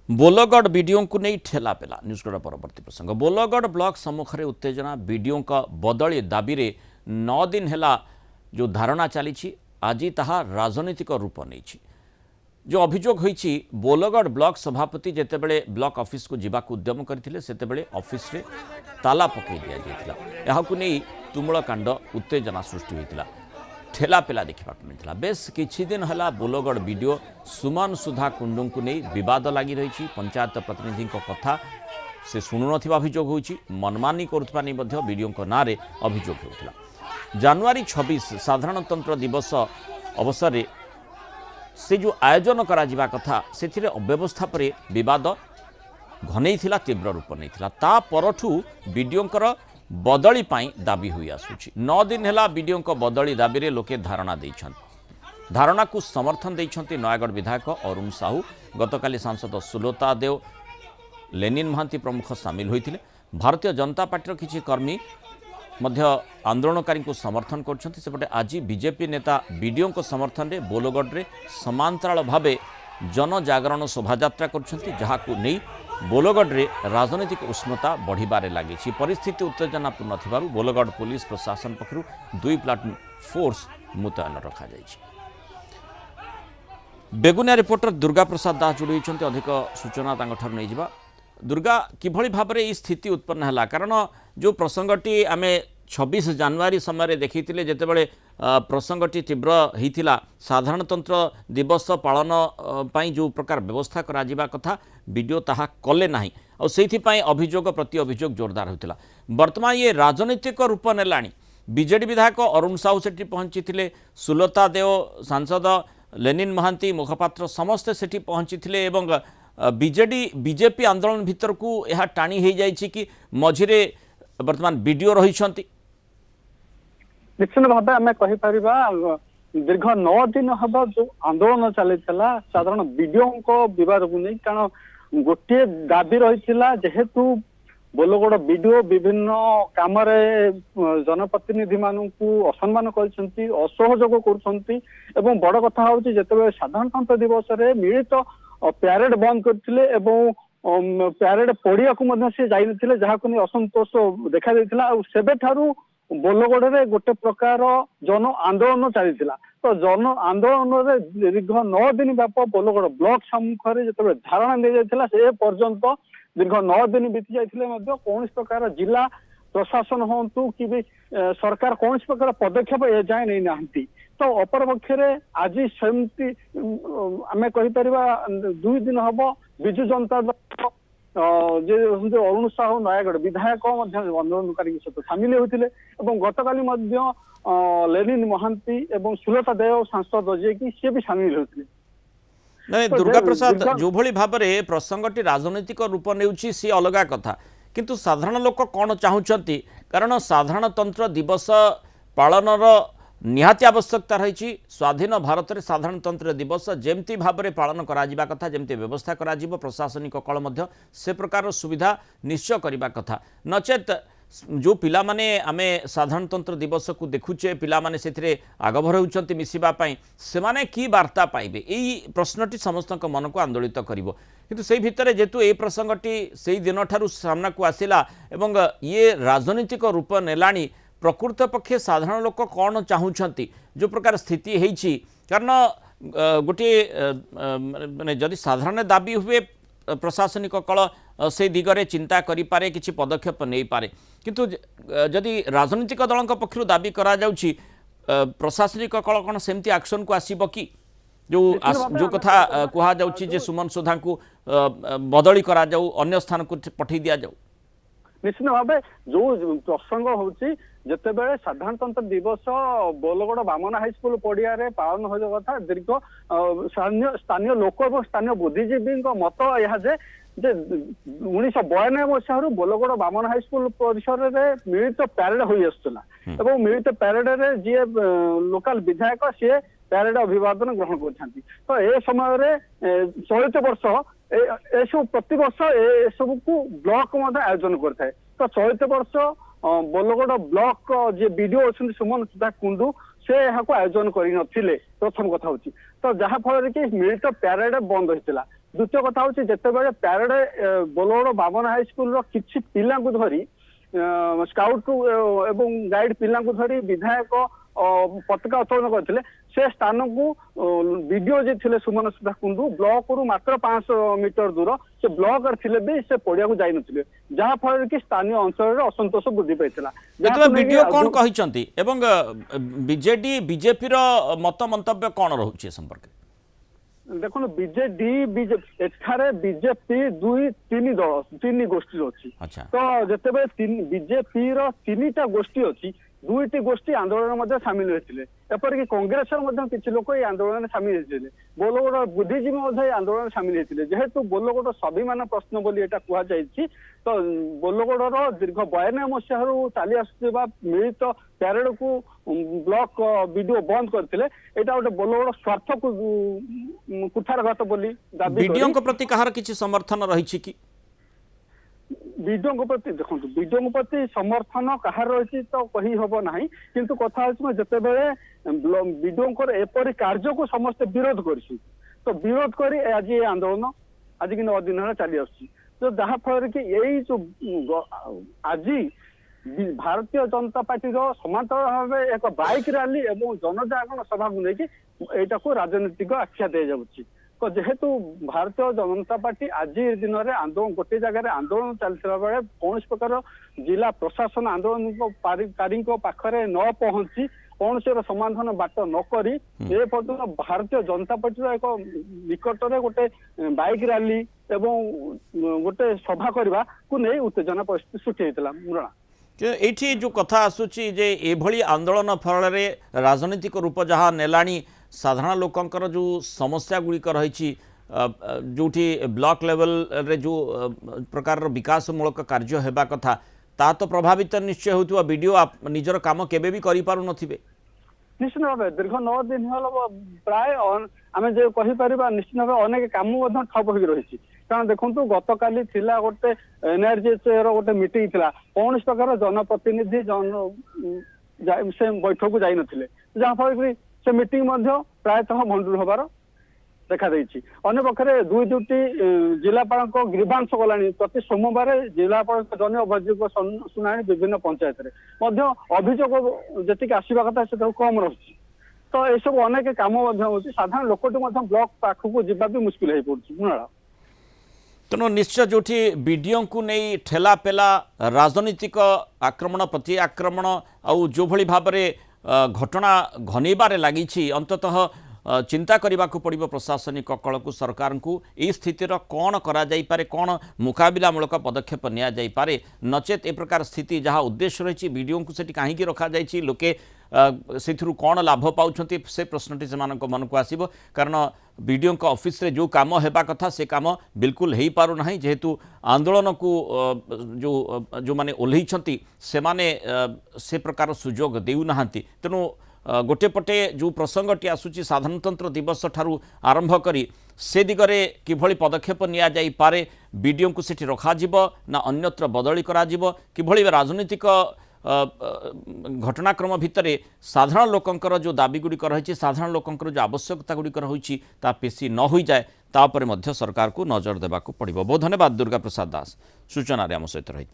बोलगढ़ video को नहीं ठेला पेला न्यूज़ परवर्ती प्रसंग बोलगढ़ ब्लॉक सम्मुख में उत्तेजना वीडियो बदली दाबी रे 9 दिन है जो धारणा चली आज ताहा राजनीतिक रूप नहीं जो अभियोग होईची बोलगढ़ ब्लॉक सभापति जेतेबेले ब्लॉक ऑफिस को जीवा उद्यम करते सेतेबेले ऑफिस रे ताला पकई दिया जायतिला एहाकु नै तुमुल कांड उत्तेजना सृष्टि होइतिला ठेला पेला देखा मिलता बेस किछि दिन है बोलगढ़ वीडियो सुमन सुधा कुंडू को नहीं विवाद लगी रही पंचायत प्रतिनिधि कथा से शुणु अभियोग होइछि मनमानी करुवा नहीं वीडियो ना रे अभियोग होता जनवरी 26 साधारणतंत्र दिवस अवसर में से जो आयोजन करा जिबा कथा से अव्यवस्था पर विवाद घनई तीव्र रूप नहीं ता परठू वीडियोंकर बदली पाई दाबी हुई आसुची 9 दिन है वीडियो बदली दाबी रे लोके धारणा देइछन धारणा को समर्थन देइछंती नयागढ़ विधायक अरुण साहू गतकाली सांसद सुलता देव लेनिन महांती प्रमुख सामिल होइथिले भारतीय जनता पार्टी किछि कर्मी मध्य आंदोलनकारी को समर्थन करछंती सेपटे आज बीजेपी नेता वीडियो को समर्थन रे बोलगढ़ रे समांतराल भावे जनजागरण शोभायात्रा करछंती जहाकू नहीं बोलगढ़ रे राजनीतिक उष्णता बढ़िबारे लागिछि परिस्थिति उत्तेजनापूर्ण थिबारु बोलगढ़ पुलिस प्रशासन पक्षरु 2 प्लाटून फोर्स मुतयन रखा जाइछि। बेगुनिया रिपोर्टर दुर्गा प्रसाद दास जोड़ी होइछन्ती अधिक सूचना तांगठारु नै जिबा दुर्गा किभଳି भाबरे ई स्थिति उत्पन्न हला कारण जो प्रसंगटी आमे 26 जनवरी समय देखिथिले जेतेबेले प्रसंगटी तीव्र होता साधारणतंत्र दिवस पालन पाई जो प्रकार व्यवस्था करा जिबा कथा वीडियो ताहा कले नाही और सेहिथिपाई अभियोग प्रति अभियोग जोरदार होता वर्तमान ये राजनीतिक रूप नेलाणी बीजेडी विधायक अरुण साहू सेठी पहुंची सुलता देव सांसद लेनिन महांती मुखपात्र समस्ते सेठी पहुंची एवं बीजेपी आंदोलन भितर को यह टाणी हो जाइए कि मझिरे वर्तमान वीडियो रही निश्चित भाव आम कहीपर दीर्घ 9 दिन हम जो आंदोलन चली साधारण वीडियो बद को नहीं कारण गोटे दाबी रही जेहेतु बोलगढ़ वीडियो विभिन्न काम जनप्रतिनिधि मानू असम्मान कर असहयोग कर बड़ कथा हूँ जिते साधारणतंत्र दिवस मिलित प्यारेड बंद करते प्यारेड पड़िया को सी जाइए जहाँ को असंतोष देखा सेबेठारू बोलगढ़ रे गोटे प्रकार जन आंदोलन चली तो जन आंदोलन दीर्घ 9 दिन व्याप बोलगढ़ ब्लॉक सम्मुखें जो धारणा दी जाता से पर्यंत दीर्घ 9 दिन बीती जाते कौन प्रकार जिला प्रशासन हूँ कि सरकार कौन प्रकार पदक्षेप ए जाए नहीं नाहंती तो अपर पक्षे आज सेमती आम कहीपर 2 दिन हम विजु जनता दल अरुण साहू नयागढ़ विधायक आंदोलनकारी सहित सामिल होते गतकाली लेनिन महांती एवं सुलता देव सांसद जे कि सी भी सामिल होते नहीं दुर्गा प्रसाद जो भली भाव में प्रसंगटी राजनीतिक रूप नेउछि सी अलगा कथा किंतु साधारण लोक कौन चाहूँगी कारण साधारणतंत्र दिवस पालनर निहाती आवश्यकता रही स्वाधीन भारत में साधारणतंत्र दिवस जमती भाव में पालन करा कथा जमती व्यवस्था करा प्रशासनिक कल से प्रकार सुविधा निश्चय करने कथा नचेत जो पिला माने आमे साधारणतंत्र दिवस को देखुचे पिला माने से आगभर होती मिसवाई से कि वार्ता पाइबे यही प्रश्नटी समस्त मन को आंदोलित करिवो किंतु से भितर जेतु ए प्रसंगटी से दिन ठारू सामना को आसिला एवं ये राजनीतिक रूप नेलाणी प्रकृत पक्षे साधारण लोक कौन चाहूँगी जो प्रकार स्थिति है कारण गोटे माने जदि साधारण दाबी हुए प्रशासनिक कल से दिगरे चिंता करिपारे किछि पदक्षेप नहीं पारे किंतु जदि राजनीतिक दल पक्षर दाबी करा जाउछि प्रशासनिक कल कौन सेमती एक्शन को आसीबो कि जो कथा कहा जाउछि जे सुमन सुधा को बदली करा जाऊ अन्य स्थान को पठै दिया जाऊ निश्चित भाव जो प्रसंग होची जितेबले साधारणतंत्र दिवस बोलगढ़ बामन हाईस्कल पड़िया पालन हो कथा दीर्घ स्थानीय लोक और स्थानीय बुद्धिजीवी मत यह जे 1992 मसीह बोलगढ़ बामन हाईस्कल परिसर में मिलित प्यारेड हो मिलित प्यारेड जी लोकाल विधायक सी प्यारेड अभिवादन ग्रहण कर तो ए समय चलित वर्ष सब प्रति वर्ष सब को ब्लॉक आयोजन करता है तो चलित वर्ष बोलगढ़ ब्लॉक जे वीडियो अच्छा सुमन सुधा कुंडू से यहाँ आयोजन कर प्रथम कथा हूँ तो जहाँफल कि मिलित प्यारेड बंद होता द्वितीय कथा हूँ जितेबाला प्यारेड बोलगड़ बामन हाईस्कल किसी पिला धरी स्काउट एवं गाइड पिला धरी विधायक पताका उत्तोलन करते से स्थान को वीडियो जी थे सुमन सुधा कुंडू ब्लॉक रु मात्र 500 मीटर दूर से ब्लॉक थे भी से पड़िया को जाई नथिले जहाँ फल कि स्थानीय अंचल असंतोष वृद्धि पाइला वीडियो कौन कहते एवं बीजेडी बीजेपी मत मंतव्य कौन रोचे संपर्क देखो बीजेपी एठारे बीजेपी दुई तीन दल तीन गोष्ठी अच्छी तो जिते बीजेपी रीटा गोष्ठी अच्छी दुईटी गोष्ठी आंदोलन सामिल होते एपरिक कांग्रेस किसी लोक ये आंदोलन सामिल होते बोलगड़ बुद्धिजीवी आंदोलन सामिल होते जेहेतु बोलगड़ स्वाभिमान प्रश्न बोली एटा कहुई तो बोलगड़ दीर्घ 92 मसीह चली आसुवा मिलित प्यारेड को ब्लॉक वीडियो बंद करते यहाँ गोटे बोलगड़ स्वार्थ को कुठारघात बोली दाबी प्रति कहार किसी समर्थन रही कि विडो प्रति देखो विडो प्रति समर्थन कहार रही तो कही हम ना किंतु कथा जिते विडो एपरी कार्य को समस्त विरोध कर तो विरोध कर आज ये आंदोलन आज कि 9 दिन चली आस तो जहाँफल कि यही जो आज भारतीय जनता पार्टी समांतर भाव एक बाइक रैली एवं जनजागरण सभा को लेकिन यहाँ को राजनीतिक आख्या दि जाऊँगी तो जेहेतु भारतीय जनता पार्टी आज दिन में आंदोलन गोटे जगह आंदोलन चलता बेले कौन प्रकार जिला प्रशासन आंदोलनकारी पाखे न पहुंची कौन से समाधान बाट नक पर्यटन भारतीय जनता पार्टी एक निकटने गोटे बाइक रैली एवं गोटे सभा करने को नहीं उत्तेजना परिस्थिति सृष्टि होता मुरणा ये जो कथा आसूची जे एभली आंदोलन फल राजनीतिक रूप जहाँ नेलाणी साधारण लोकंकर जो समस्या गुड़िक रही जो ब्लॉक लेवल रे जो प्रकार विकासमूलक कार्य हेबा कथा ता तो प्रभावित निश्चय होता वीडियो निजर काम केबे भी करि पारु नथिबे निश्चित भाव दीर्घ 9 दिन प्राय आम जो कहीपर निश्चित भाव अनेक कम ठप हो रही कारण देखो गत काली थिला गोटे एनआरजीएस गोटे मीटिंग थिला कौन प्रकार जनप्रतिनिधि से बैठक को जाई नथिले जहाँफल से मीटिंग प्रायतः भंडूर हबार देखा अन्य पक्षे दुईटी जिलापाल ग्रीवांश गला प्रति सोमवार जिलापाल जन अभियोग शुणा विभिन्न पंचायत अभियोग जी आसवा कथा से कम रही तो यह सब अनेक कम साधारण लोकटी ब्लॉक पाखक जा भी मुस्किल हो पड़ा तेणु निश्चय जो वीडियो को नहीं ठेला पेला राजनीतिक आक्रमण प्रति आक्रमण आउ जो भली भाव घटना घनैबार लगी अंततः चिंता करने को पड़ो प्रशासनिक कल को सरकार को यह स्थितिर कौन करा जाई पारे कौन मुकाबलामूलक पदक्षेप निया जाई पारे नचेत ए प्रकार स्थिति जहाँ उद्देश्य रही वीडियो को सेठी कहीं रखा जाइए लोके से कौन लाभ पाउछंती से प्रश्नटी से मन को आसीबो कारण वीडियो का ऑफिस रे जो काम हेबा कथा से काम बिल्कुल हो पारु नाही जेहेतु आंदोलन को जो माने ओल्लैछंती से माने से प्रकार सुजोग देउ नाहंती तेणु गोटे पटे जो प्रसंगटी आसूची साधारणतंत्र दिवस ठारू आरंभ करी से दिगरे किभली पदक्षेप निया जाई पारे वीडियो को सेठी रखा जिवो ना अन्यत्र बदली करा जिवो किभली राजनीतिक घटनाक्रम भितर साधारण लोकंकर जो दाबी गुड़िक रही साधारण लोकंकर जो आवश्यकता गुड़िक रही पेशी न हो जाए तापर मध्य सरकार को नजर देवाक पड़ो। बहुत धन्यवाद दुर्गा प्रसाद दास सूचना आम सहित रही।